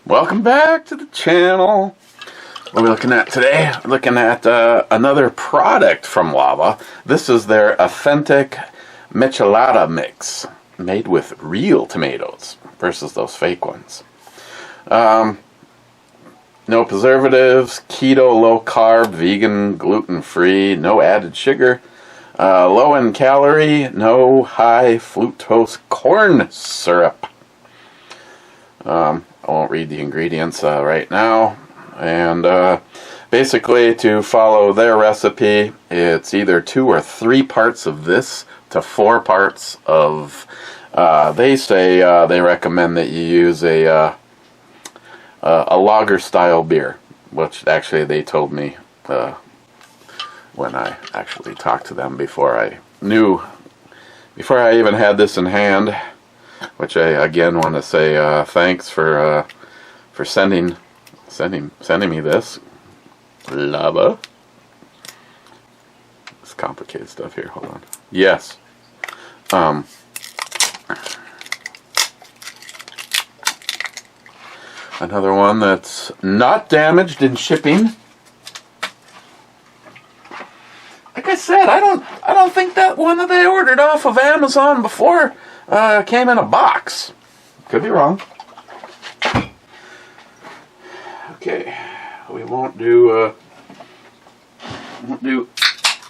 Welcome back to the channel. What are we looking at today? We're looking at another product from Lava. This is their authentic Michelada mix, made with real tomatoes versus those fake ones. No preservatives, keto, low carb, vegan, gluten-free, no added sugar, low in calorie, no high fructose corn syrup. I won't read the ingredients right now. And basically, to follow their recipe, it's either 2 or 3 parts of this to 4 parts of. They say they recommend that you use a lager style beer, which actually they told me when I actually talked to them before I even had this in hand. Which I again want to say thanks for sending me this. Lava. It's complicated stuff here. Hold on. Yes. Another one that's not damaged in shipping. Like I said, I don't think that one that they ordered off of Amazon before came in a box. Could be wrong. Okay, we won't do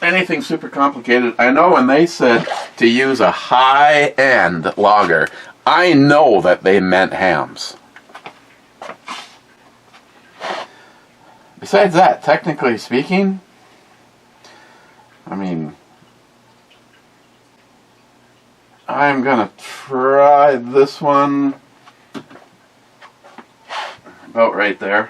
anything super complicated. I know when they said to use a high-end lager, I know that they meant hams. Besides that, technically speaking, I mean, I'm gonna try this one about right there.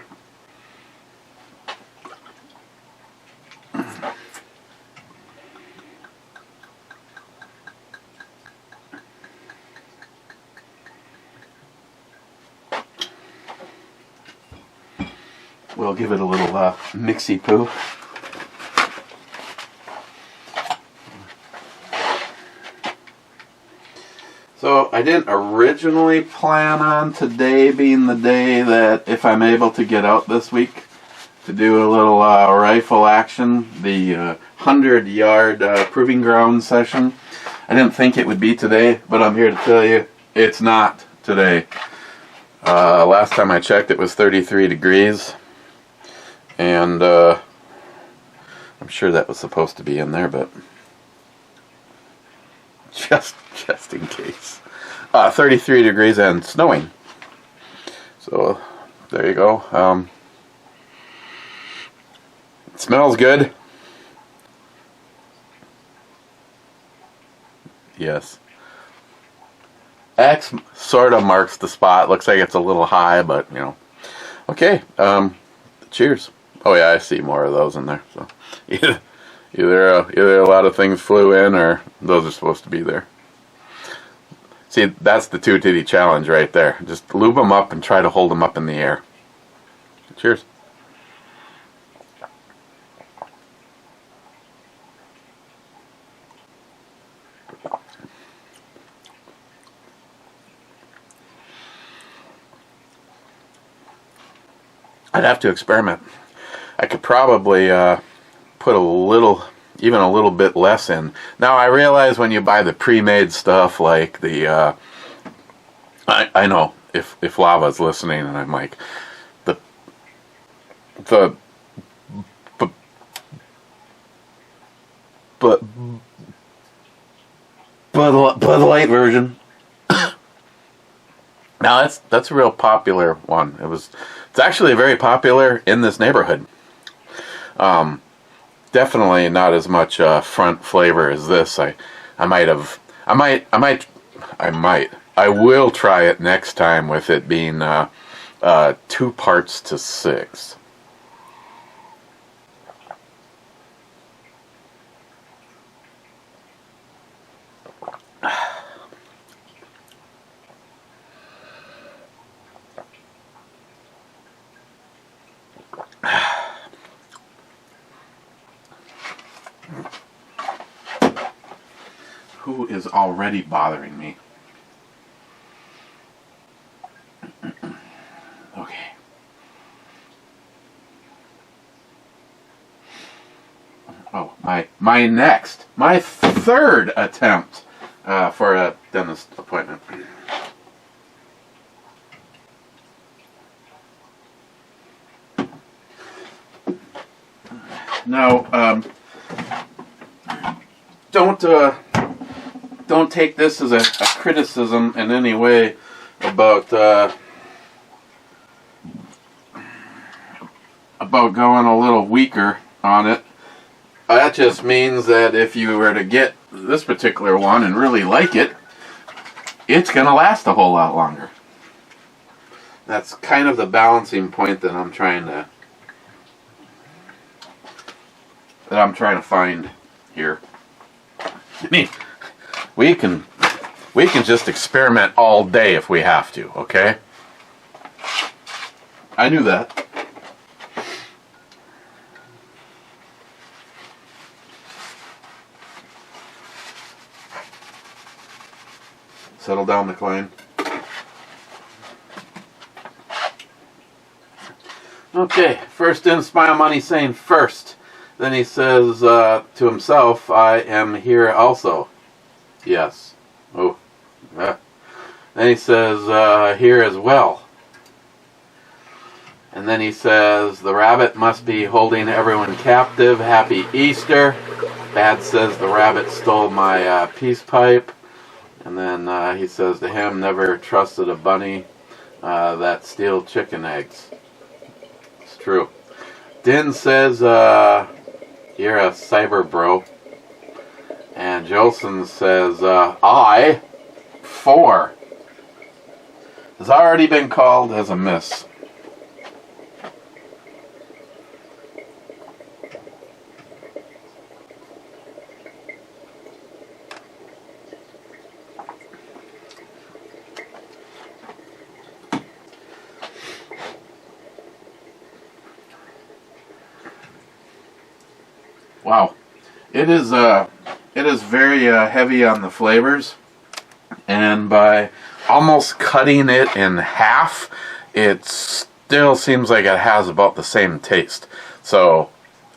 We'll give it a little mixy poo. So I didn't originally plan on today being the day that, if I'm able to get out this week, to do a little rifle action, the 100-yard proving ground session. I didn't think it would be today, but I'm here to tell you it's not today. Last time I checked, it was 33 degrees, and I'm sure that was supposed to be in there, but just in case. 33 degrees and snowing. So there you go. It smells good. Yes. X sort of marks the spot. Looks like it's a little high, but you know. Okay. Cheers. Oh yeah, I see more of those in there. So either a lot of things flew in, or those are supposed to be there. See, that's the 2-titty challenge right there. Just lube them up and try to hold them up in the air. Cheers. I'd have to experiment. I could probably put even a little bit less in. Now I realize when you buy the pre-made stuff, like the I know if Lava's listening, and I'm like the Bud Light version. Now that's a real popular one. It's actually very popular in this neighborhood. Definitely not as much front flavor as this. I will try it next time with it being 2 parts to 6. Who is already bothering me? Okay. my third attempt for a dentist appointment. Now, don't take this as a criticism in any way about going a little weaker on it. That just means that if you were to get this particular one and really like it, it's going to last a whole lot longer. That's kind of the balancing point that I'm trying to find here. I mean, we can just experiment all day if we have to, okay? I knew that. Settle down, McLean. Okay, first in, Smile Money saying first. Then he says to himself, I am here also. Yes. Oh. Then he says, here as well. And then he says, the rabbit must be holding everyone captive. Happy Easter. Bad says the rabbit stole my peace pipe. And then he says to him, never trusted a bunny that steals chicken eggs. It's true. Din says, you're a cyber bro. And Jolson says, I, 4. Has already been called as a miss. Wow, it is very heavy on the flavors, and by almost cutting it in half, it still seems like it has about the same taste. So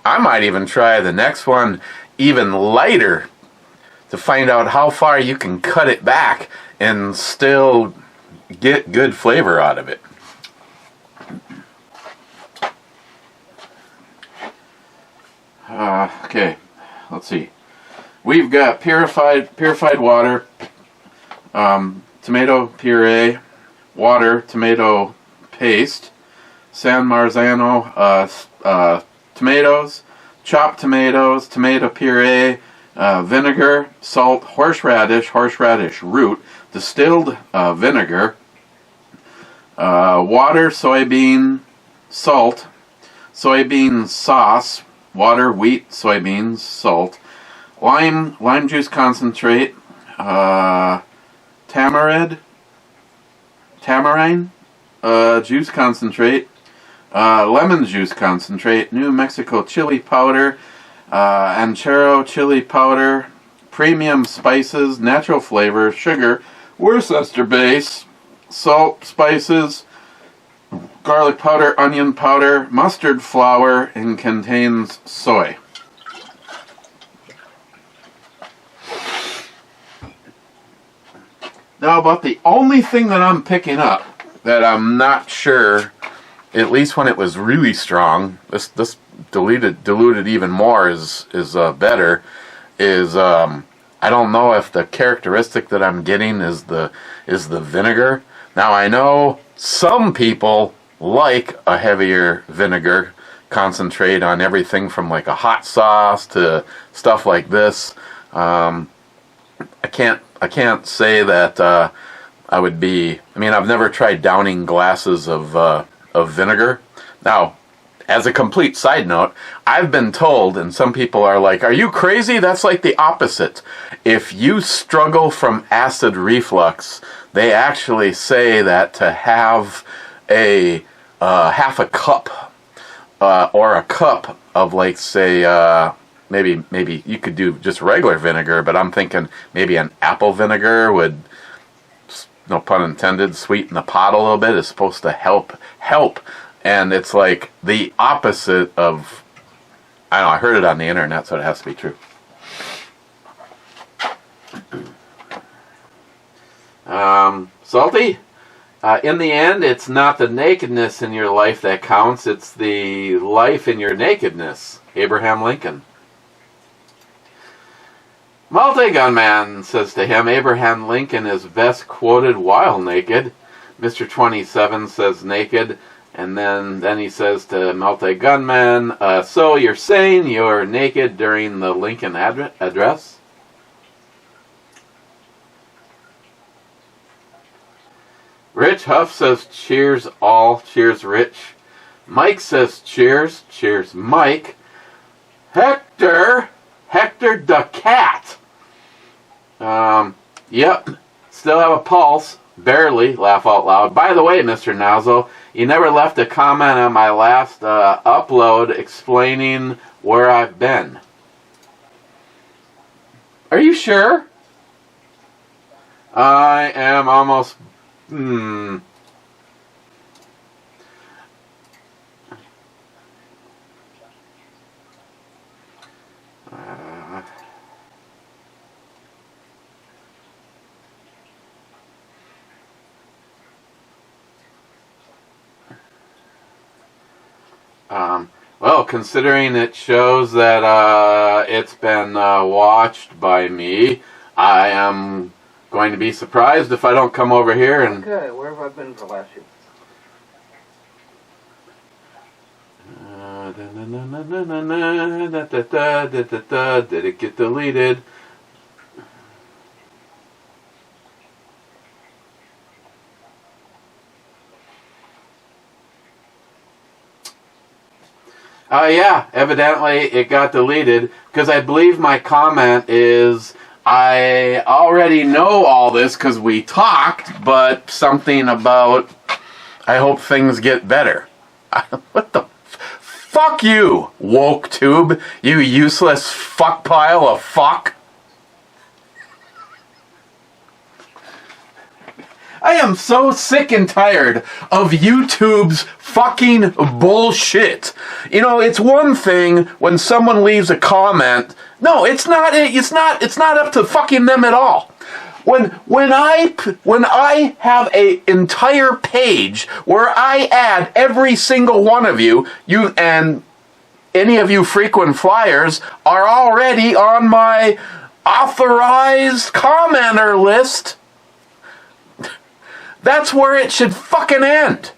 I might even try the next one even lighter to find out how far you can cut it back and still get good flavor out of it. Okay, let's see. We've got purified water, tomato puree, water, tomato paste, San Marzano tomatoes, chopped tomatoes, tomato puree, vinegar, salt, horseradish root, distilled vinegar, water, soybean, salt, soybean sauce, water, wheat, soybeans, salt, lime juice concentrate, tamarind juice concentrate, lemon juice concentrate, New Mexico chili powder, Anchero chili powder, premium spices, natural flavor, sugar, Worcester base, salt, spices, garlic powder, onion powder, mustard flour, and contains soy. Now, about the only thing that I'm picking up that I'm not sure, at least when it was really strong, this diluted even more is better, is I don't know if the characteristic that I'm getting is the vinegar. Now, I know some people like a heavier vinegar concentrate on everything from like a hot sauce to stuff like this. I can't say that I would be. I mean, I've never tried downing glasses of vinegar. Now, as a complete side note, I've been told, and some people are like, "Are you crazy? That's like the opposite." If you struggle from acid reflux, they actually say that to have a half a cup or a cup of, like, say, maybe you could do just regular vinegar, but I'm thinking maybe an apple vinegar would, no pun intended, sweeten the pot a little bit. Is supposed to help, and it's like the opposite of, I don't know, I heard it on the internet, so it has to be true. Salty? In the end, it's not the nakedness in your life that counts, it's the life in your nakedness. Abraham Lincoln. Multi-gunman says to him, Abraham Lincoln is best quoted while naked. Mr. 27 says naked, and then he says to multi-gunman, so you're saying you're naked during the Lincoln address? Rich Huff says cheers all, cheers Rich. Mike says cheers, cheers Mike. Hector the cat. Yep, still have a pulse, barely, laugh out loud. By the way, Mr. Nozzle, you never left a comment on my last upload explaining where I've been. Are you sure? I am almost... Well, considering it shows that it's been watched by me, I am going to be surprised if I don't come over here and... Okay, where have I been for the last year? Did it get deleted? Yeah, evidently it got deleted because I believe my comment is I already know all this because we talked, but something about I hope things get better. What the fuck you, woke tube, you useless fuck pile of fuck. I am so sick and tired of YouTube's fucking bullshit. You know, it's one thing when someone leaves a comment. No, it's not up to fucking them at all. When I have a entire page where I add every single one of you and any of you frequent flyers are already on my authorized commenter list. That's where it should fucking end.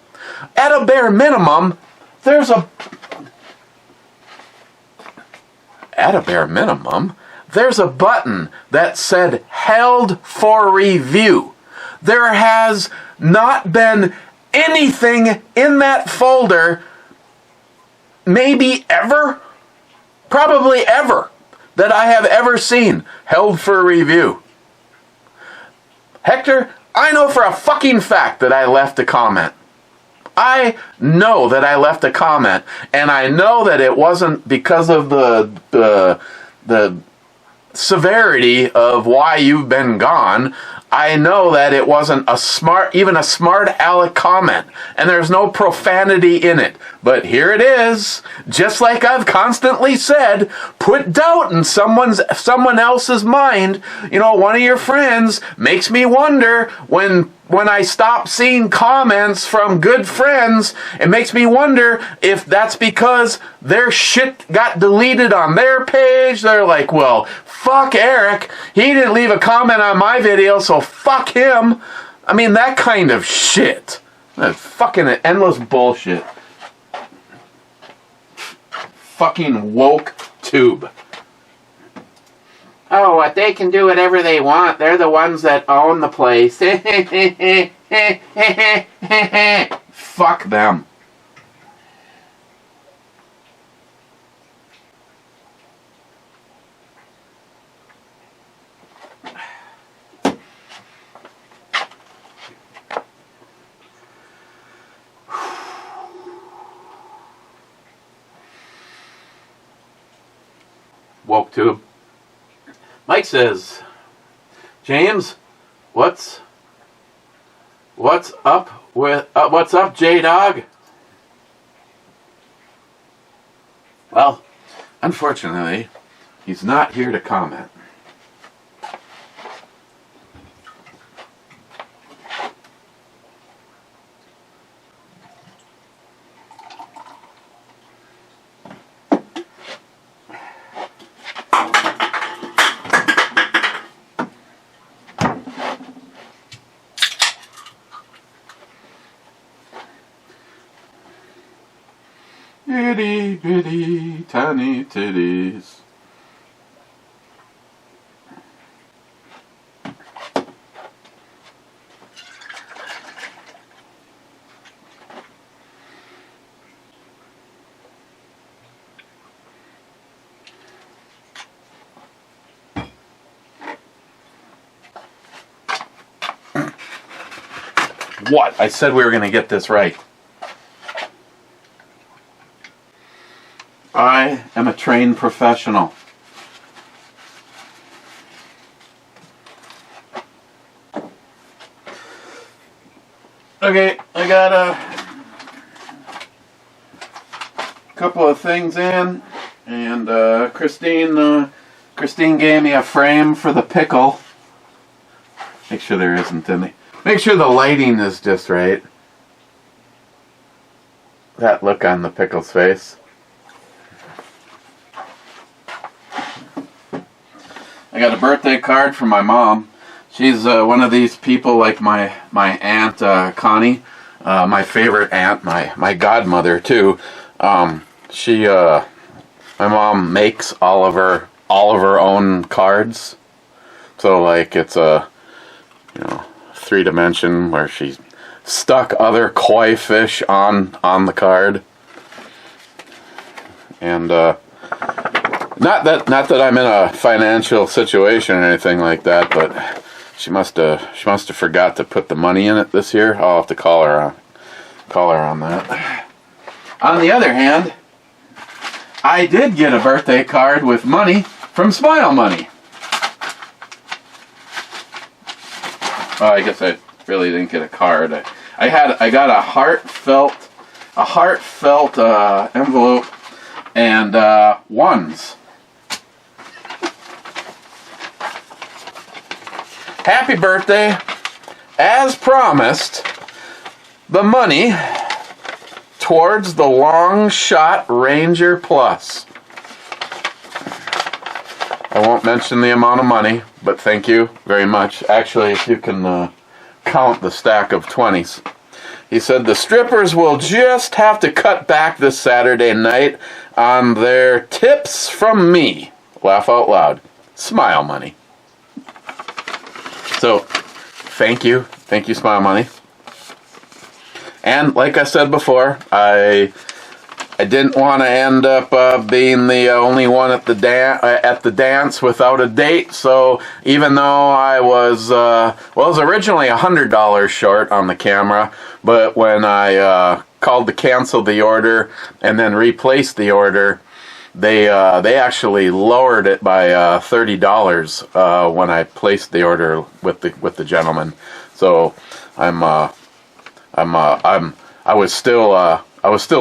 At a bare minimum, there's a button that said held for review. There has not been anything in that folder, maybe ever, probably ever, that I have ever seen held for review. Hector, I know for a fucking fact that I left a comment. I know that I left a comment, and I know that it wasn't because of the severity of why you've been gone. I know that it wasn't even a smart aleck comment, and there's no profanity in it. But here it is, just like I've constantly said, put doubt in someone else's mind. You know, one of your friends makes me wonder when I stop seeing comments from good friends, it makes me wonder if that's because their shit got deleted on their page. They're like, well, fuck Eric. He didn't leave a comment on my video, so fuck him. I mean, that kind of shit. That's fucking endless bullshit. Fucking woke tube. Oh, what, they can do whatever they want. They're the ones that own the place. Fuck them. Woke tube. Mike says, James, what's up J-Dog? Well, unfortunately, he's not here to comment. Itty bitty tiny titties. What? I said we were going to get this right. I am a trained professional. Okay, I got a couple of things in, and Christine gave me a frame for the pickle. Make sure there isn't any. Make sure the lighting is just right. That look on the pickle's face. I got a birthday card from my mom. She's one of these people like my aunt Connie, my favorite aunt, my godmother too. My mom makes all of her own cards. So like it's a 3-dimension where she stuck other koi fish on the card. And not that I'm in a financial situation or anything like that, but she must have forgot to put the money in it this year. I'll have to call her on that. On the other hand, I did get a birthday card with money from Smile Money. Well, I guess I really didn't get a card. I got a heartfelt envelope and ones. Happy birthday! As promised, the money towards the Long Shot Ranger Plus. I won't mention the amount of money, but thank you very much. Actually, if you can count the stack of 20s. He said the strippers will just have to cut back this Saturday night on their tips from me. Laugh out loud. Smile Money. So, thank you, Smile Money. And like I said before, I didn't want to end up being the only one at the dance without a date. So even though I was it was originally $100 short on the camera, but when I called to cancel the order and then replaced the order, they actually lowered it by $30 when I placed the order with the gentleman. So I was still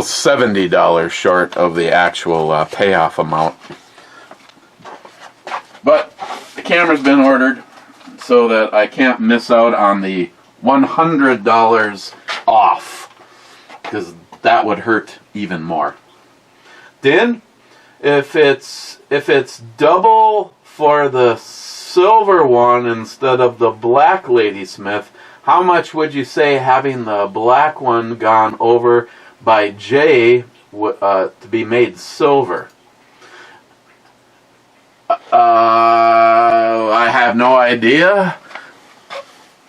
$70 short of the actual payoff amount. But the camera's been ordered so that I can't miss out on the $100 off, because that would hurt even more. Then, if it's double for the silver one instead of the black Ladysmith, how much would you say having the black one gone over by Jay to be made silver? I have no idea.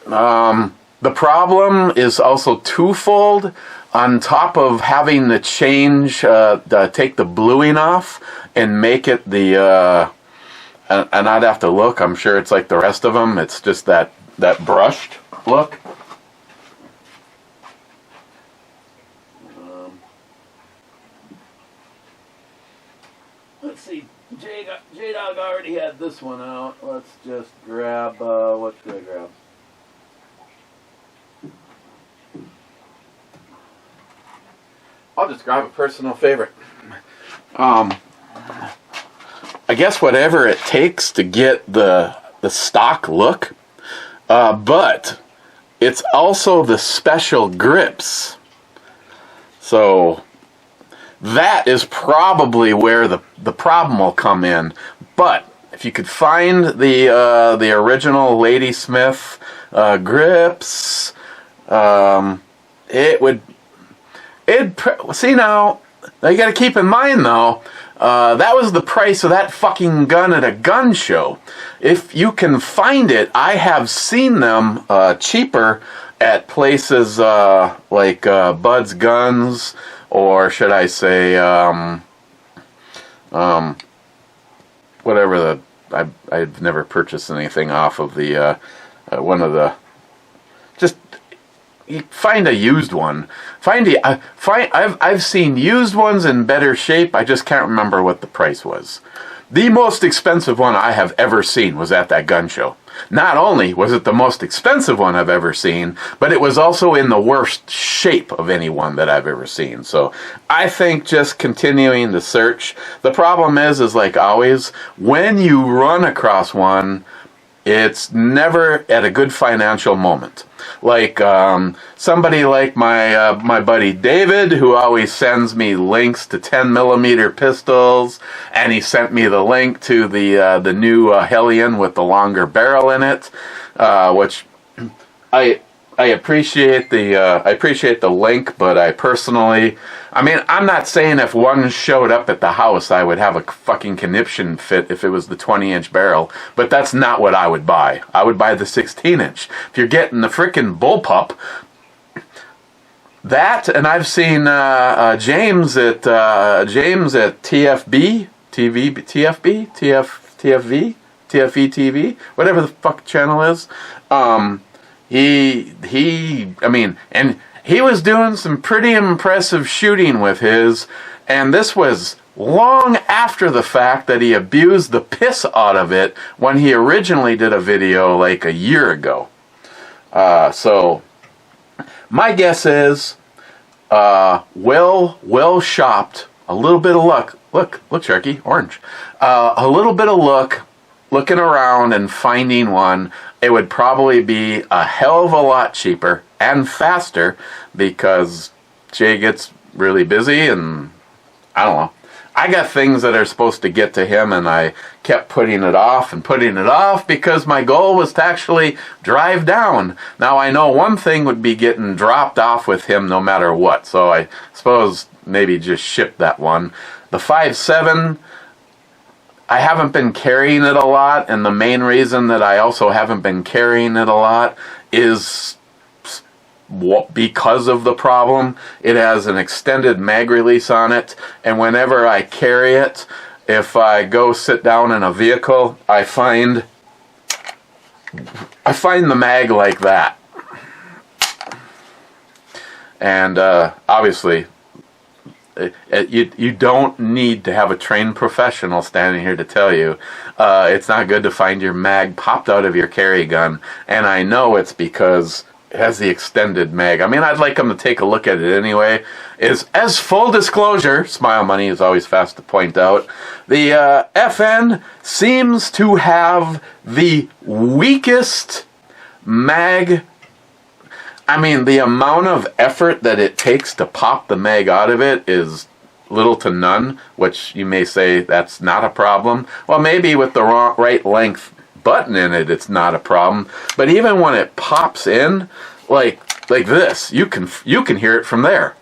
The problem is also twofold. On top of having to change, take the bluing off and make it the, and I'd have to look. I'm sure it's like the rest of them. It's just that brushed look. Let's see. J-Dog already had this one out. Let's just grab, what should I grab? I'll just grab a personal favorite. I guess whatever it takes to get the stock look, but it's also the special grips. So that is probably where the problem will come in. But if you could find the original Ladysmith grips, see now, Now you got to keep in mind, though, that was the price of that fucking gun at a gun show. If you can find it, I have seen them cheaper at places like Bud's Guns, or should I say, whatever I've never purchased anything off of the one of the. Just you find a used one. I've seen used ones in better shape. I just can't remember what the price was. The most expensive one I have ever seen was at that gun show. Not only was it the most expensive one I've ever seen, but it was also in the worst shape of any one that I've ever seen. So I think just continuing to search. The problem is like always, when you run across one, it's never at a good financial moment. Like somebody like my buddy David, who always sends me links to 10mm pistols, and he sent me the link to the new Hellion with the longer barrel in it, which I appreciate the link, but I personally, I'm not saying if one showed up at the house I would have a fucking conniption fit if it was the 20-inch barrel, but that's not what I would buy. I would buy the 16-inch. If you're getting the frickin' bullpup, that, and I've seen James at TFB, TFV, TV, whatever the fuck channel is. He was doing some pretty impressive shooting with his, and this was long after the fact that he abused the piss out of it when he originally did a video like a year ago. So my guess is well shopped, a little bit of luck. Look, Sharky, orange. A little bit of luck, looking around and finding one. It would probably be a hell of a lot cheaper and faster because Jay gets really busy, and I don't know. I got things that are supposed to get to him, and I kept putting it off because my goal was to actually drive down. Now I know one thing would be getting dropped off with him no matter what, so I suppose maybe just ship that one. The 5.7, I haven't been carrying it a lot, and the main reason that I also haven't been carrying it a lot is because of the problem. It has an extended mag release on it, and whenever I carry it, if I go sit down in a vehicle, I find the mag like that. And obviously, you don't need to have a trained professional standing here to tell you it's not good to find your mag popped out of your carry gun, and I know it's because it has the extended mag. I'd like them to take a look at it anyway. As full disclosure, Smile Money is always fast to point out, the FN seems to have the weakest mag. The amount of effort that it takes to pop the mag out of it is little to none, which you may say that's not a problem. Well, maybe with the right length button in it, it's not a problem. But even when it pops in, like this, you can hear it from there.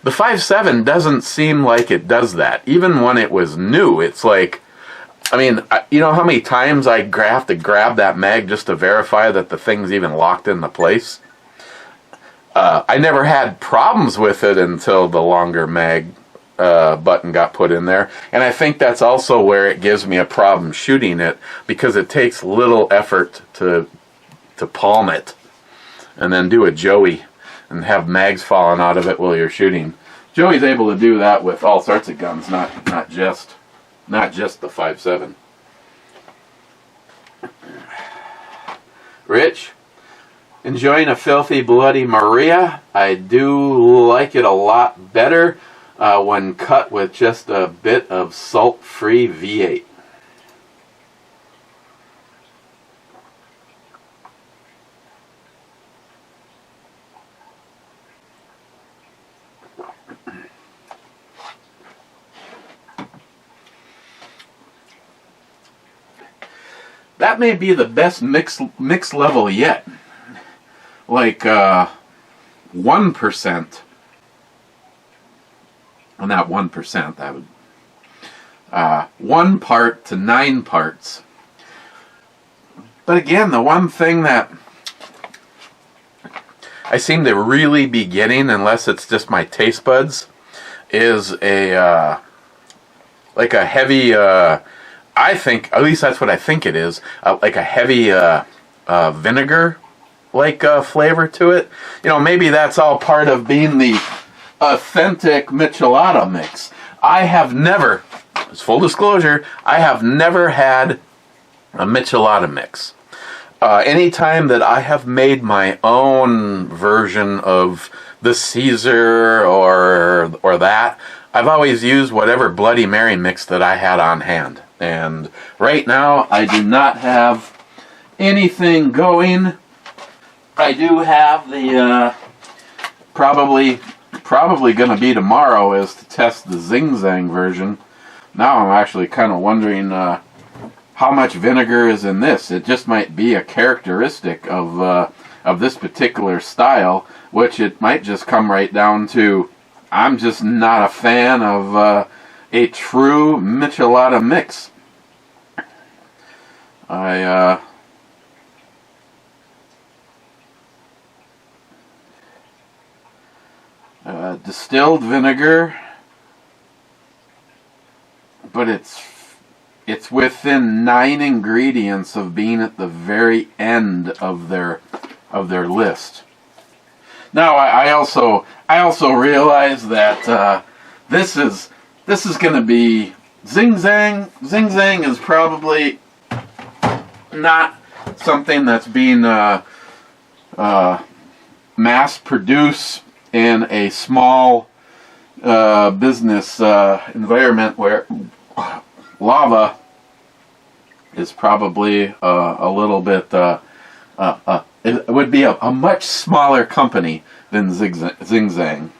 The 5.7 doesn't seem like it does that. Even when it was new, it's like, you know how many times I have to grab that mag just to verify that the thing's even locked into place? I never had problems with it until the longer mag button got put in there. And I think that's also where it gives me a problem shooting it, because it takes little effort to palm it and then do a Joey and have mags falling out of it while you're shooting. Joey's able to do that with all sorts of guns, not just the 5.7. Rich, enjoying a filthy bloody Maria. I do like it a lot better when cut with just a bit of salt-free V8. That may be the best mix level yet. Like 1%. well, not 1%, that would 1 part to 9 parts. But again, the one thing that I seem to really be getting, unless it's just my taste buds, is a like a heavy. I think, at least that's what I think it is, like a heavy vinegar like flavor to it. You know, maybe that's all part of being the authentic Michelada mix. I have never, as full disclosure, I have never had a Michelada mix. Anytime that I have made my own version of the Caesar or that, I've always used whatever Bloody Mary mix that I had on hand. And right now, I do not have anything going. I do have the probably going to be tomorrow is to test the Zing Zang version. Now I'm actually kind of wondering how much vinegar is in this. It just might be a characteristic of this particular style, which it might just come right down to I'm just not a fan of a true Michelada mix. Distilled vinegar, but it's within 9 ingredients of being at the very end of their list. Now I also realize that this is going to be Zing Zang. Zing Zang is probably not something that's being mass produced in a small business environment where lava is probably a little bit. It would be a much smaller company than Zing Zang.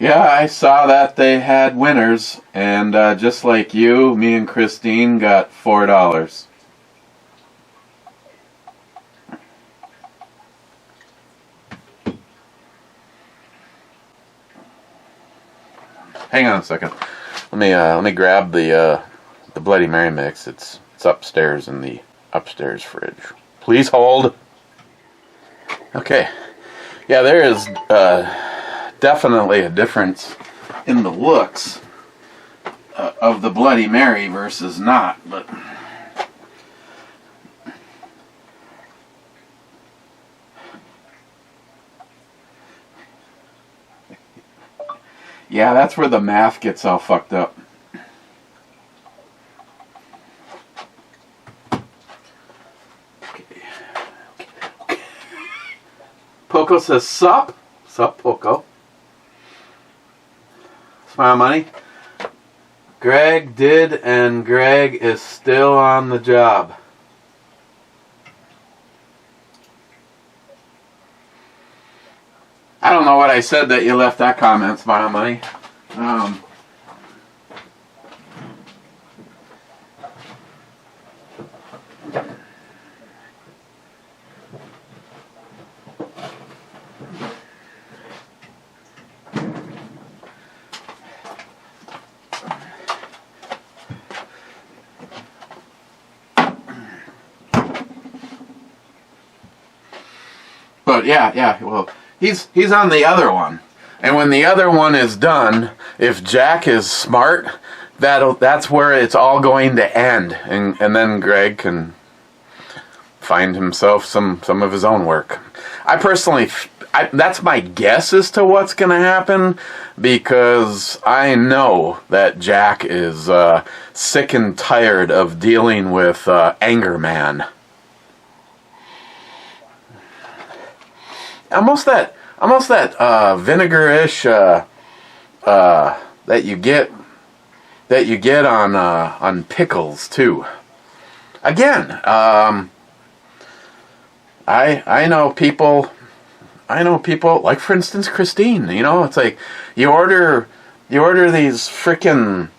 Yeah, I saw that they had winners, and just like you, me and Christine got $4. Hang on a second. Let me grab the Bloody Mary mix. It's upstairs in the upstairs fridge. Please hold. Okay. Yeah, there is definitely a difference in the looks of the Bloody Mary versus not, but yeah, that's where the math gets all fucked up. Okay. Poco says sup. Sup, Poco. Smile money. Greg did, and Greg is still on the job. I don't know what I said that you left that comment, Smile money. But yeah, well, he's on the other one. And when the other one is done, if Jack is smart, that's where it's all going to end. And then Greg can find himself some of his own work. I personally, that's my guess as to what's going to happen, because I know that Jack is sick and tired of dealing with Anger Man. Almost that vinegar-ish that you get on pickles too. Again, I know people like, for instance, Christine. You know, it's like you order these frickin',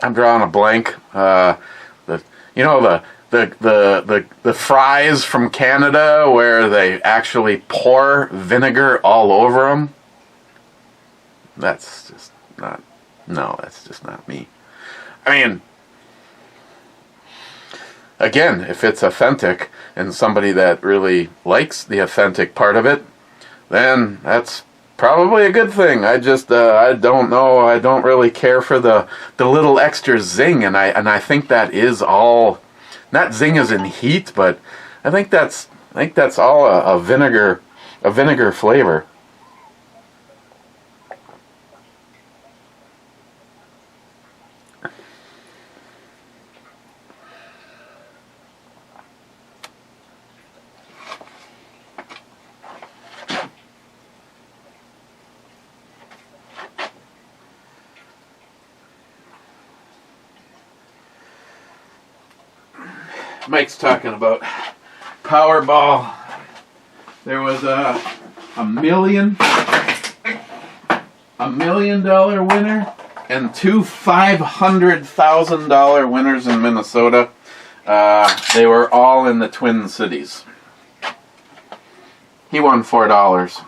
I'm drawing a blank. The You know, the fries from Canada where they actually pour vinegar all over them? That's just not, no, that's just not me. I mean, again, if it's authentic and somebody that really likes the authentic part of it, then that's probably a good thing. I just, I don't know. I don't really care for the little extra zing, and I think that is all. Not zing as in heat, but I think that's all a vinegar flavor. Mike's talking about Powerball. There was a $1 million winner and two $500,000 winners in Minnesota. They were all in the Twin Cities. He won $4.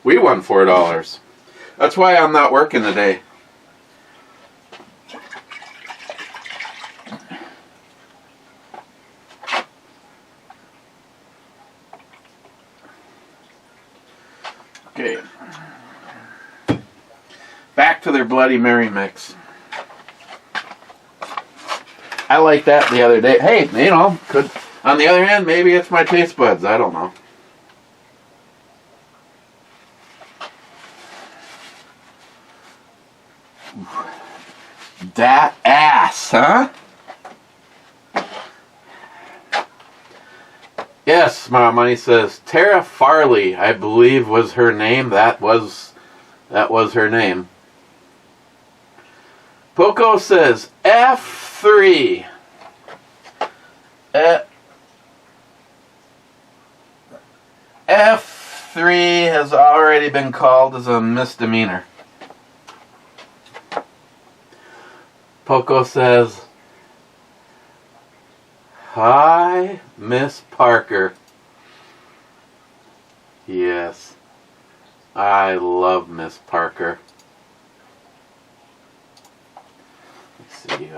We won $4. That's why I'm not working today. Okay. Back to their Bloody Mary mix. I liked that the other day. Hey, you know, could, on the other hand, maybe it's my taste buds. I don't know. That ass, huh? Yes, my money says Tara Farley, I believe was her name. That was her name. Poco says F3. F3 has already been called as a misdemeanor. Poco says, hi, Miss Parker. Yes, I love Miss Parker. Let's see,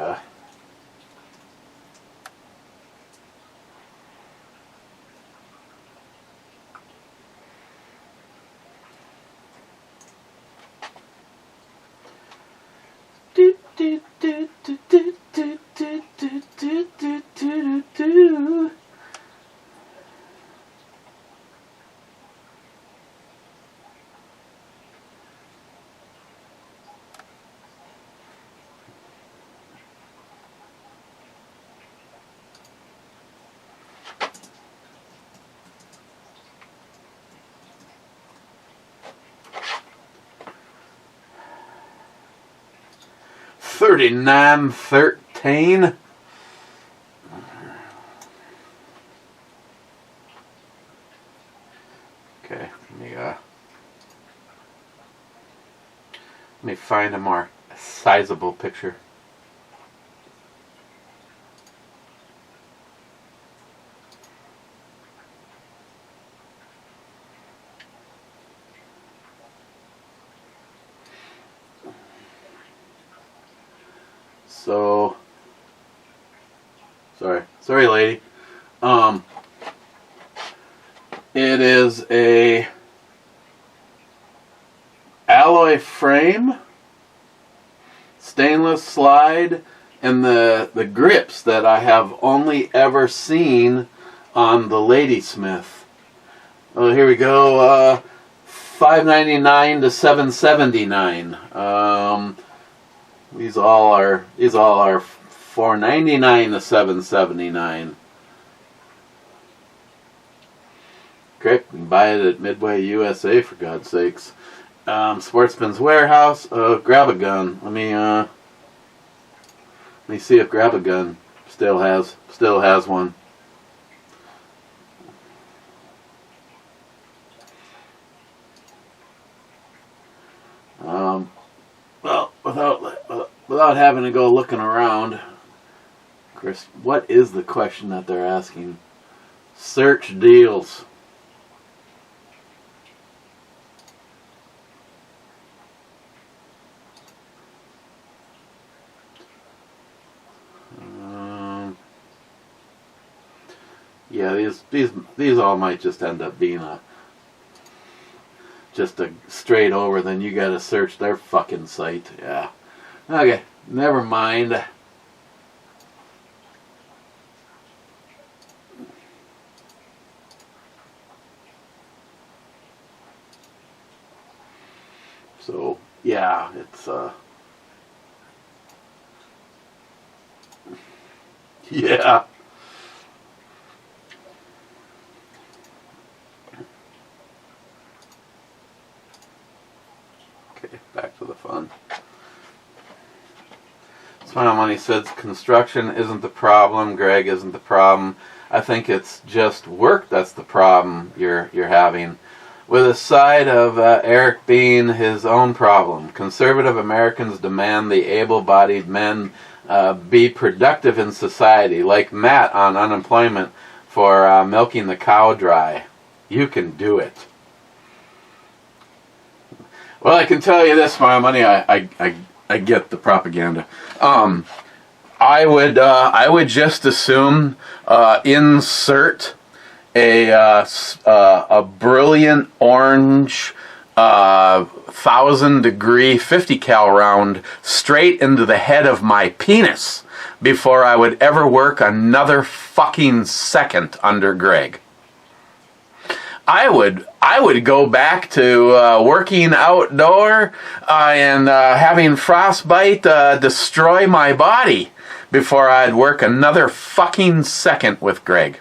$39.13. Okay, let me find a more sizable picture. So, sorry lady. It is a alloy frame, stainless slide, and the grips that I have only ever seen on the Ladysmith. Oh, here we go. $5.99 to $7.79. These all are $4.99 to $7.79. Okay, you can buy it at Midway USA, for God's sakes. Sportsman's Warehouse. Grab a gun. Let me see if Grab a Gun still has one. Well, without without having to go looking around. Of course, what is the question that they're asking? Search deals. Yeah, these all might just end up being just a straight over. Then you got to search their fucking site. Yeah. Okay, never mind. So yeah, it's yeah. Okay, back to the fun. Smile Money says construction isn't the problem. Greg isn't the problem. I think it's just work that's the problem you're having. With a side of Eric being his own problem. Conservative Americans demand the able-bodied men be productive in society, like Matt on unemployment for milking the cow dry. You can do it. Well, I can tell you this, Smile Money. I get the propaganda. I would just assume insert a brilliant orange 1,000-degree 50 cal round straight into the head of my penis before I would ever work another fucking second under Greg. I would go back to working outdoor and having frostbite destroy my body before I'd work another fucking second with Greg.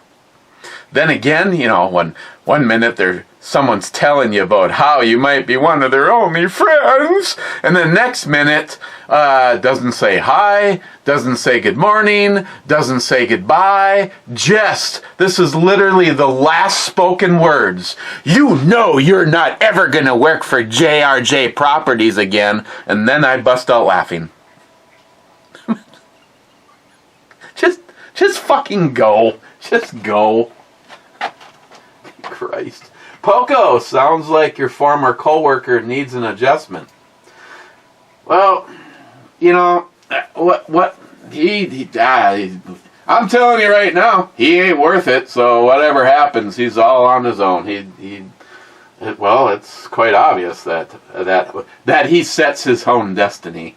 Then again, you know, when one minute someone's telling you about how you might be one of their only friends, and the next minute doesn't say hi, doesn't say good morning, doesn't say goodbye, just, this is literally the last spoken words. You know you're not ever going to work for JRJ Properties again, and then I bust out laughing. Just fucking go. Just go. Christ. Poco, sounds like your former coworker needs an adjustment. Well, you know, I'm telling you right now, he ain't worth it, so whatever happens, he's all on his own. Well, it's quite obvious that he sets his own destiny.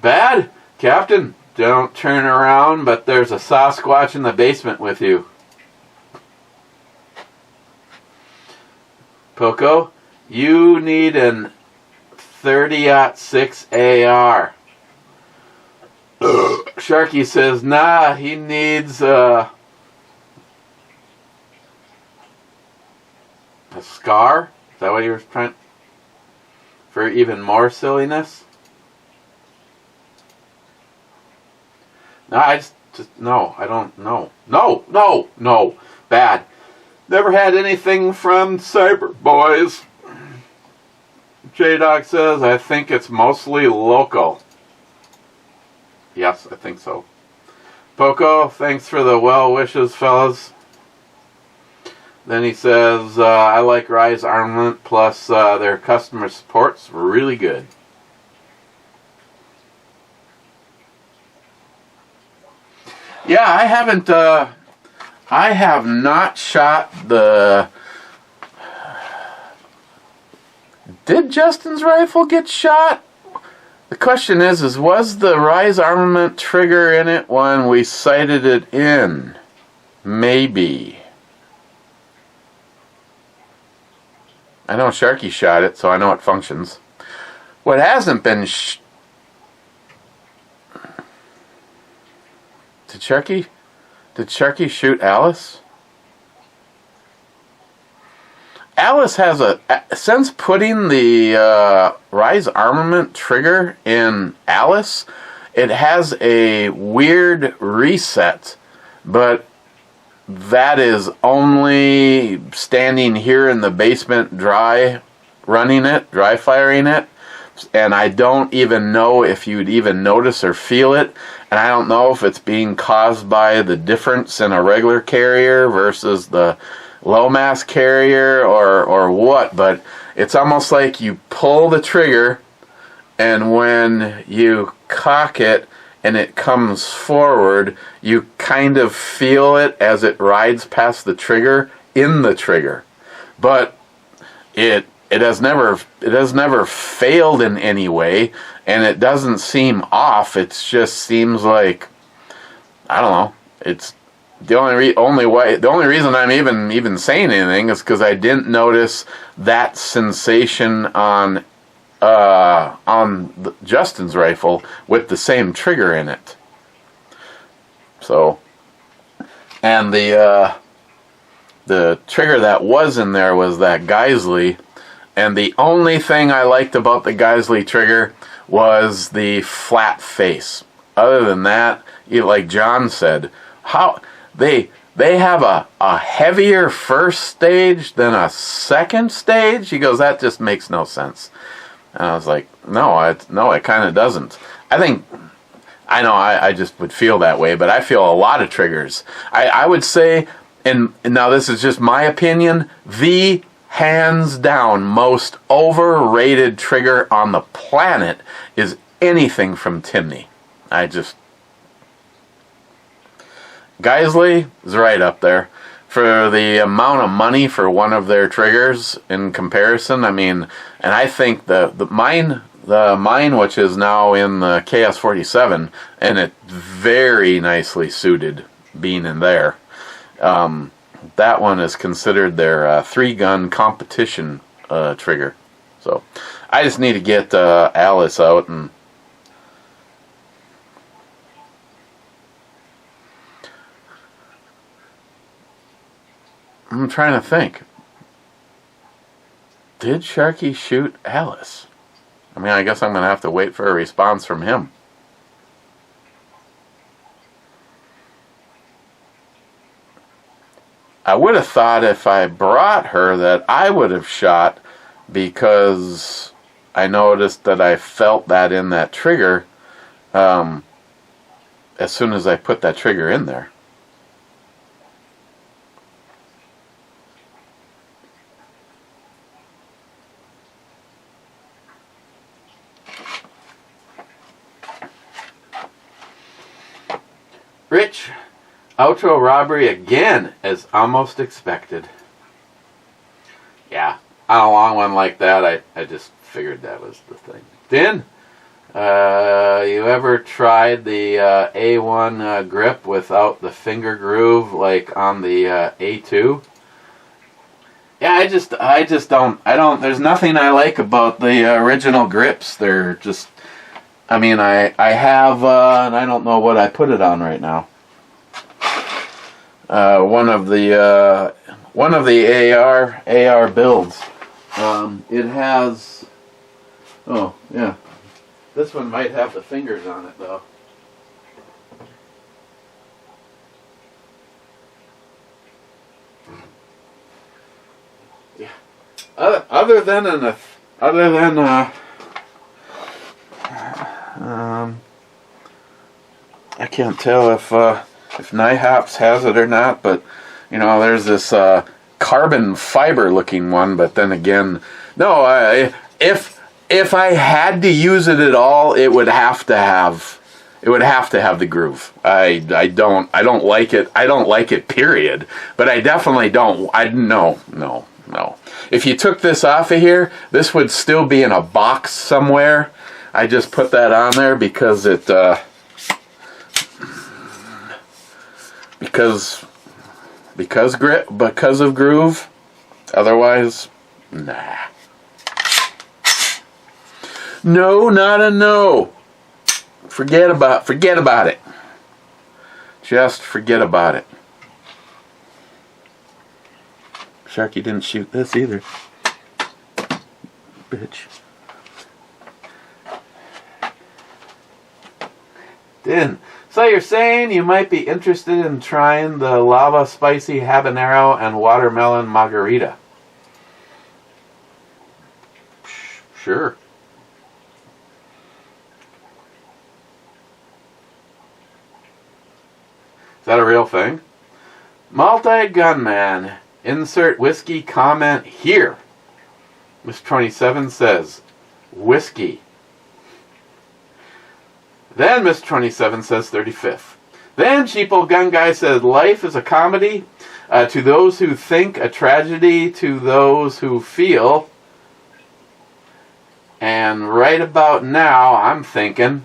Bad? Captain, don't turn around, but there's a Sasquatch in the basement with you. Poco, you need an 30-06 AR. Sharky says, nah, he needs a scar? Is that what you were trying? For even more silliness? No, I don't know. No. Bad. Never had anything from Cyber Boys. J-Dog says, I think it's mostly local. Yes, I think so. Poco, thanks for the well wishes, fellas. Then he says, I like Rise Armament, plus their customer support's really good. Yeah, I have not shot the... Did Justin's rifle get shot? The question is was the Rise Armament trigger in it when we sighted it in? Maybe. I know Sharky shot it, so I know it functions. What hasn't been... Did Sharky shoot Alice? Alice has since putting the Rise Armament trigger in Alice, it has a weird reset, but that is only standing here in the basement dry firing it. and I don't even know if you'd even notice or feel it, and I don't know if it's being caused by the difference in a regular carrier versus the low mass carrier or what, but it's almost like you pull the trigger, and when you cock it and it comes forward, you kind of feel it as it rides past the trigger in the trigger. But it has never failed in any way, and it doesn't seem off. It just seems like, I don't know. It's the only reason I'm even saying anything is because I didn't notice that sensation on Justin's rifle with the same trigger in it. So, and the trigger that was in there was that Geisley, and the only thing I liked about the Geisley trigger was the flat face. Other than that, like John said, how they have a heavier first stage than a second stage. He goes, that just makes no sense. And I was like, no, it kind of doesn't. I just would feel that way, but I feel a lot of triggers. I would say, and now this is just my opinion, the hands down most overrated trigger on the planet is anything from Timney. Geisley is right up there. For the amount of money for one of their triggers in comparison, I mean, and I think the mine, which is now in the KS-47, and it very nicely suited being in there. That one is considered their 3-gun competition trigger. So I just need to get Alice out and I'm trying to think. Did Sharky shoot Alice? I mean, I guess I'm going to have to wait for a response from him. I would have thought if I brought her that I would have shot, because I noticed that I felt that in that trigger as soon as I put that trigger in there. Rich, outro robbery again, as almost expected. Yeah, on a long one like that, I just figured that was the thing. Din, you ever tried the A1 grip without the finger groove like on the A2? Yeah, I just don't, there's nothing I like about the original grips. They're just, I mean, I have, and I don't know what I put it on right now. One of the AR builds. It has, oh yeah, this one might have the fingers on it though. Yeah. Other than I can't tell if NIHOPS has it or not, but you know, there's this carbon fiber looking one, but then again, no, if I had to use it at all, it would have to have the groove. I don't like it. I don't like it, period. But I definitely don't. No. If you took this off of here, this would still be in a box somewhere. I just put that on there because it because of groove. Otherwise, nah. No, not a no. Forget about it. Just forget about it. Sharky didn't shoot this either. Bitch. Din. So you're saying you might be interested in trying the lava spicy habanero and watermelon margarita? Sure. that a real thing? Multi-gunman. Insert whiskey comment here. Mr. 27 says, whiskey. Then Mr. 27 says 35th. Then Cheapo Gun Guy says, life is a comedy. To those who think, a tragedy to those who feel. And right about now, I'm thinking,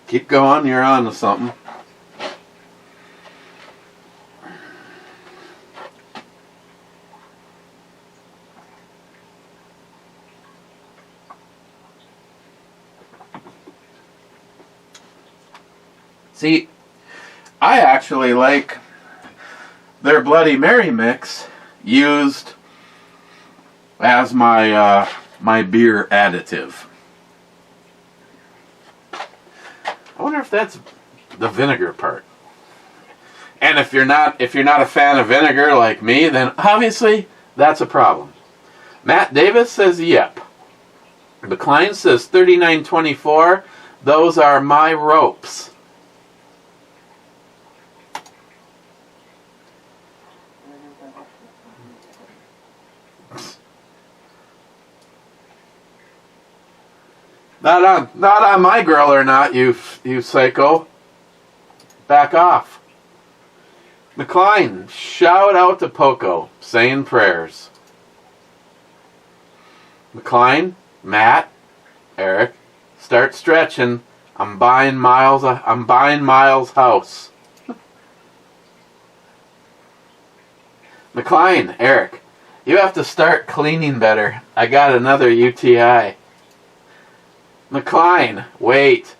keep going, you're on to something. See, I actually like their Bloody Mary mix used as my my beer additive. I wonder if that's the vinegar part. And if you're not a fan of vinegar like me, then obviously that's a problem. Matt Davis says yep. The client says 39.24. Those are my ropes. Not on my grill or not, you psycho. Back off. McLean, shout out to Poco, saying prayers. McLean, Matt, Eric, start stretching. I'm buying Miles' house. McLean, Eric, you have to start cleaning better. I got another UTI. McLean, wait.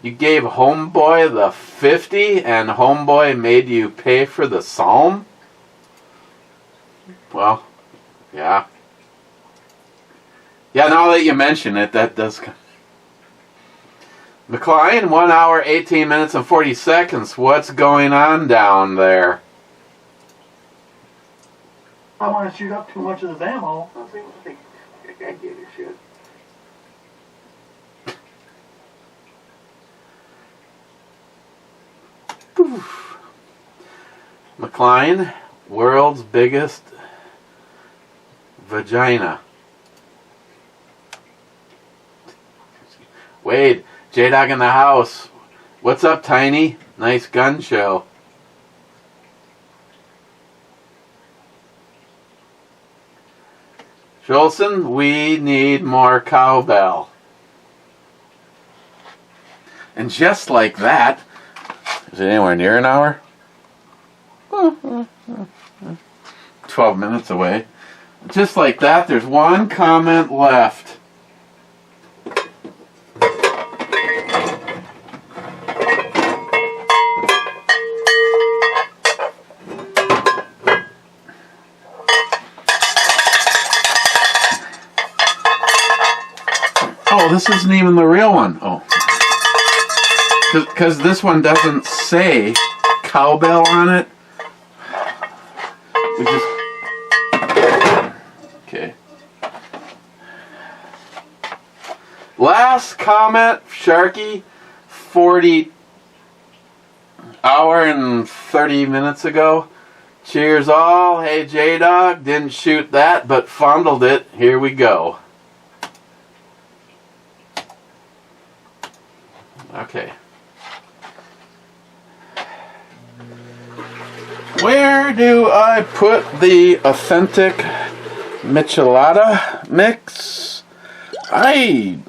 You gave Homeboy the 50 and Homeboy made you pay for the psalm? Well, yeah. Yeah, now that you mention it, that does... McLean, 1 hour, 18 minutes, and 40 seconds. What's going on down there? I want to shoot up too much of the ammo. I gave you shit. McLean, world's biggest vagina. Wade, J-Dog in the house. What's up, Tiny? Nice gun show. Jolson, we need more cowbell. And just like that, is it anywhere near an hour? 12 minutes away. Just like that, there's one comment left. Oh, this isn't even the real one. Oh. Because this one doesn't say cowbell on it. We just... Okay. Last comment, Sharky, 40 hour and 30 minutes ago. Cheers all. Hey, J-Dog, didn't shoot that, but fondled it. Here we go. Okay. Where do I put the authentic Michelada mix? I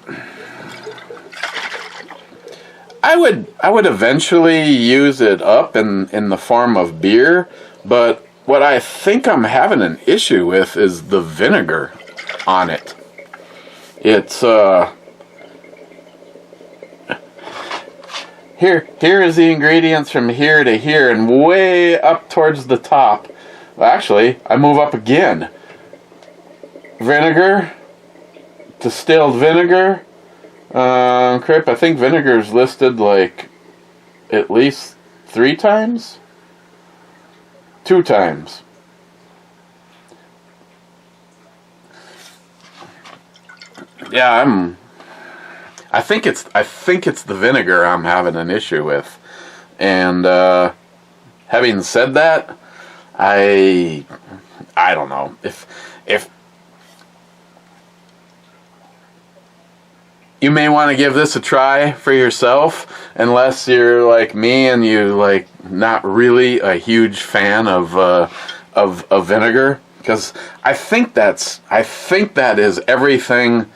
would eventually use it up in the form of beer, but what I think I'm having an issue with is the vinegar on it. It's Here is the ingredients from here to here and way up towards the top. Well, actually, I move up again. Vinegar, distilled vinegar. Crap, I think vinegar is listed like at least 3 times? 2 times. Yeah, I think it's the vinegar I'm having an issue with. And having said that, I don't know if you may want to give this a try for yourself, unless you're like me and you like not really a huge fan of vinegar, because I think that is everything.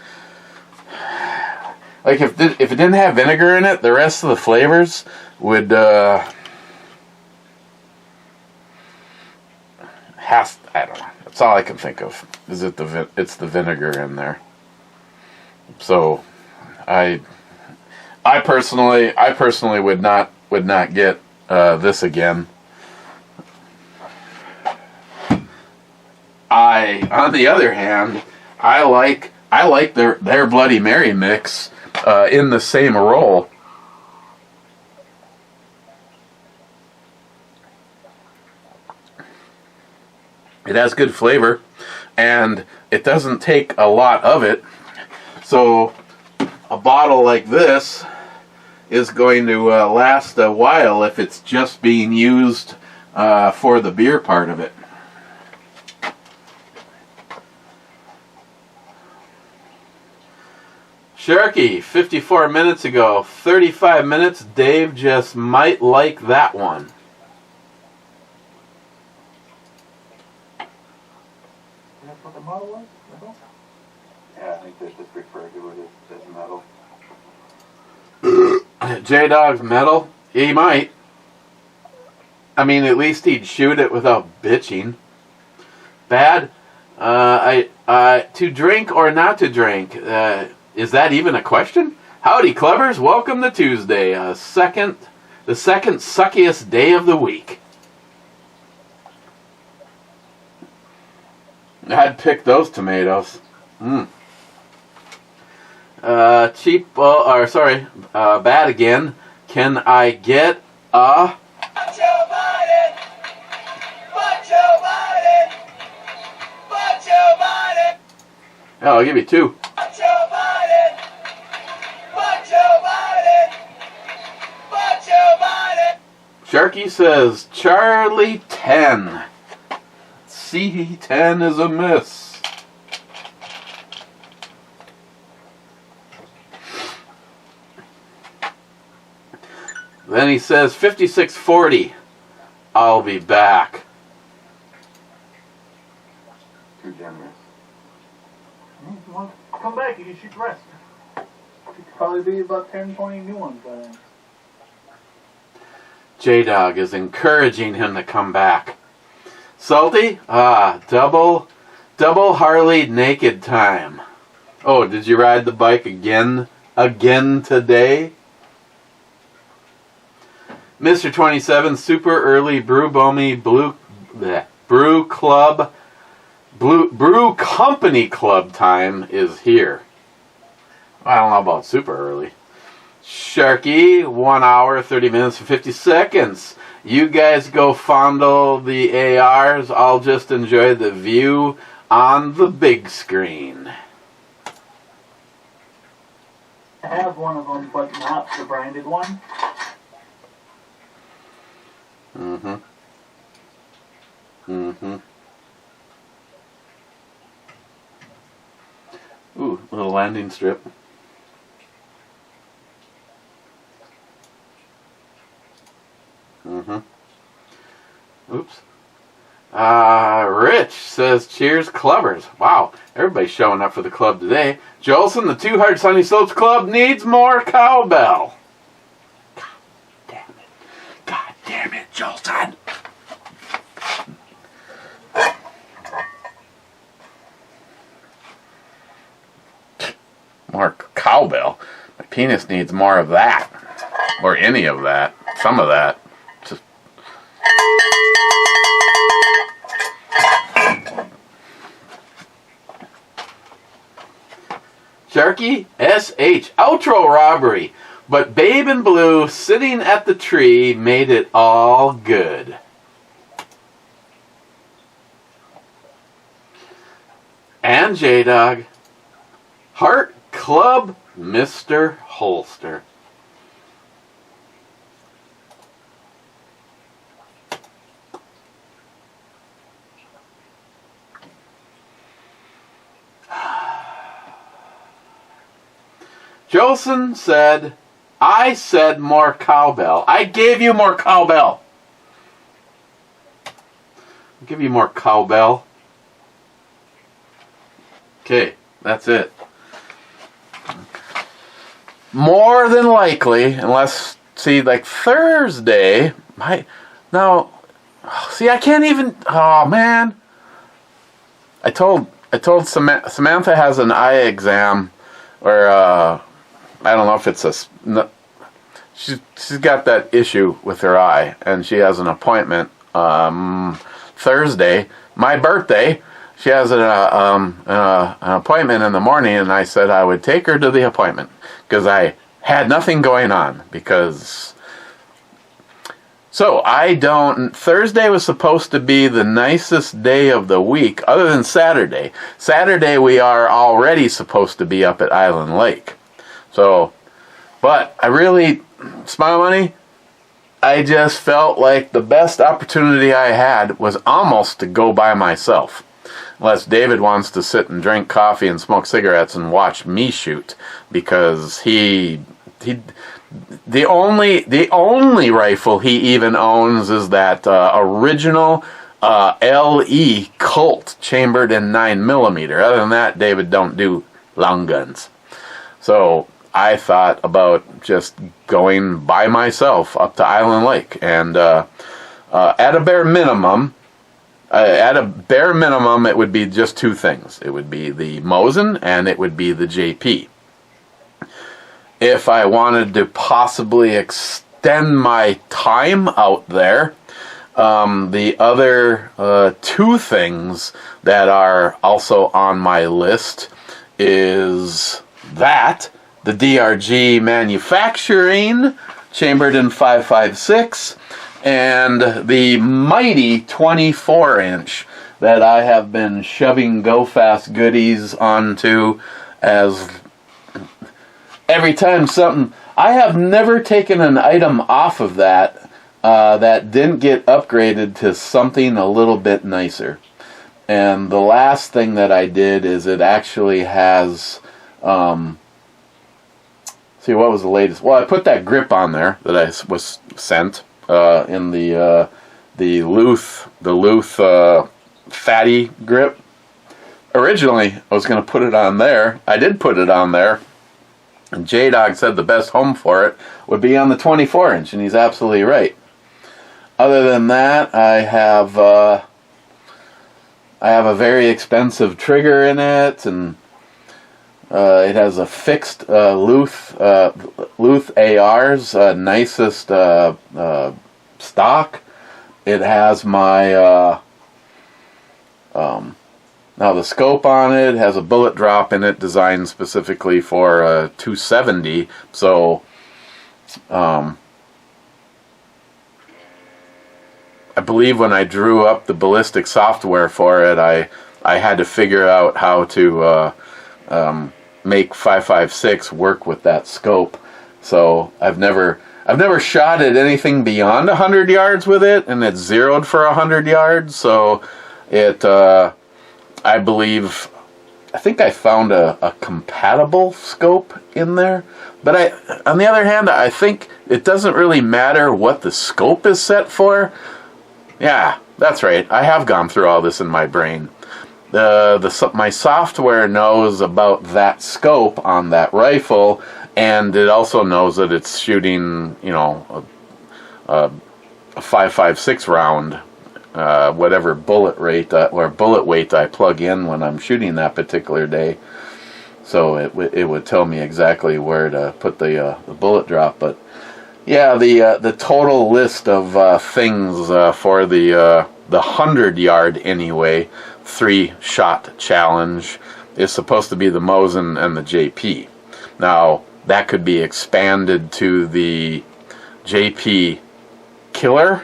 Like if it didn't have vinegar in it, the rest of the flavors would I don't know. That's all I can think of. Is it's the vinegar in there. So I personally would not get this again. On the other hand, I like their Bloody Mary mix in the same roll. It has good flavor, and it doesn't take a lot of it. So a bottle like this is going to last a while if it's just being used for the beer part of it. Sharky, 54 minutes ago, 35 minutes, Dave just might like that one. That's what the model was? Metal? Yeah, I think they just refer to it as metal. J-Dog's metal? He might. I mean, at least he'd shoot it without bitching. Bad? To drink or not to drink? Is that even a question? Howdy, Clevers. Welcome to Tuesday, the second suckiest day of the week. I'd pick those tomatoes. Bad again. Can I get a... Oh, I'll give you two. Sharky says Charlie 10. C10 is a miss. Then he says 5640. I'll be back. Too generous. Well, come back, you can shoot the rest. Could probably be about 10, 20 new ones by then. J-Dog is encouraging him to come back. Salty? Double Harley naked time. Oh, did you ride the bike again today? Mr. 27, super early brew company club time is here. I don't know about super early. Sharky, 1 hour, 30 minutes, and 50 seconds. You guys go fondle the ARs. I'll just enjoy the view on the big screen. I have one of them, but not the branded one. Ooh, little landing strip. Oops. Rich says, cheers, clubbers. Wow, everybody's showing up for the club today. Jolson, the Two Hard Sunny Slopes Club needs more cowbell. God damn it, Jolson. More cowbell. My penis needs more of that. Or any of that. Some of that. Just... Sharky SH. Outro robbery. But Babe in Blue sitting at the tree made it all good. And J-Dog. Heart Club Mr. Holster. Jolson said, I said more cowbell. I gave you more cowbell. I'll give you more cowbell. Okay, that's it. More than likely, unless, see, like Thursday, I can't even, oh man. I told Samantha has an eye exam, or, I don't know if it's she's got that issue with her eye, and she has an appointment, Thursday, my birthday. She has an appointment in the morning, and I said I would take her to the appointment because I had nothing going on. Thursday was supposed to be the nicest day of the week, other than Saturday. Saturday we are already supposed to be up at Island Lake. But I really, Smile Money, I just felt like the best opportunity I had was almost to go by myself. Unless David wants to sit and drink coffee and smoke cigarettes and watch me shoot, because the only rifle he even owns is that original LE Colt chambered in 9mm. Other than that, David don't do long guns. So I thought about just going by myself up to Island Lake, and at a bare minimum, it would be just two things. It would be the Mosin and it would be the JP. If I wanted to possibly extend my time out there, the other two things that are also on my list is that the DRG manufacturing chambered in 5.56 and the mighty 24-inch that I have been shoving Go Fast goodies onto as every time something. I have never taken an item off of that that didn't get upgraded to something a little bit nicer. And the last thing that I did is it actually has, see, what was the latest? Well, I put that grip on there that I was sent in the Luth fatty grip. Originally, I was going to put it on there. I did put it on there. And J-Dog said the best home for it would be on the 24-inch, and he's absolutely right. Other than that, I have a very expensive trigger in it, and it has a fixed Luth AR's nicest stock. It has my now the scope on it has a bullet drop in it designed specifically for 270. So I believe when I drew up the ballistic software for it, I had to figure out how to make 5.56 work with that scope. So I've never shot at anything beyond 100 yards with it, and it's zeroed for 100 yards. So it I think I found a compatible scope in there. But on the other hand, I think it doesn't really matter what the scope is set for. Yeah, that's right. I have gone through all this in my brain. My software knows about that scope on that rifle, and it also knows that it's shooting, a 5.56 round, whatever bullet rate or bullet weight I plug in when I'm shooting that particular day. So it would tell me exactly where to put the bullet drop. But yeah, the total list of things for the 100-yard anyway 3-shot challenge is supposed to be the Mosin and the JP. Now that could be expanded to the JP Killer,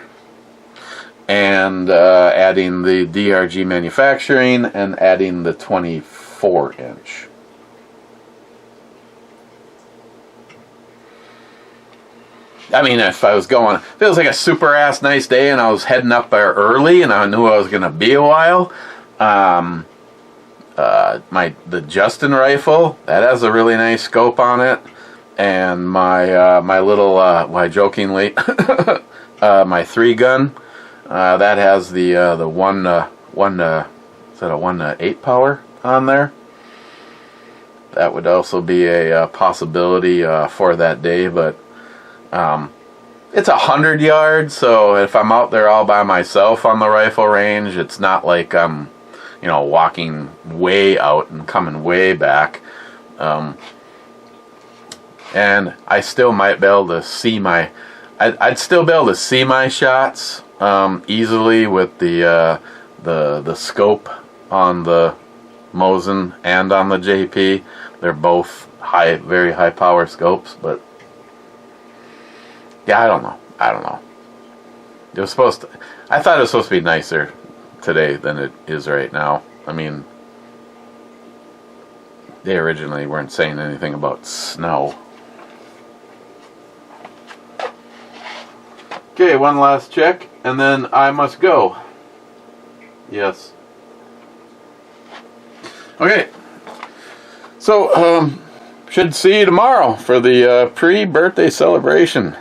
and adding the DRG manufacturing and adding the 24-inch. I mean, if I was going, if it was like a super ass nice day and I was heading up there early and I knew I was going to be a while, the Justin rifle, that has a really nice scope on it, and my little, jokingly, my 3-gun, that has the is that a 1-8 power on there? That would also be a possibility for that day, but it's 100 yards, so if I'm out there all by myself on the rifle range, it's not like I'm, walking way out and coming way back. And I still might be able to see I'd still be able to see my shots easily with the scope on the Mosin and on the JP. They're both very high power scopes, but yeah, I don't know. It was supposed to. I thought it was supposed to be nicer today than it is right now. I mean, they originally weren't saying anything about snow. Okay, one last check, and then I must go. Yes. Okay. So, should see you tomorrow for the pre-birthday celebration.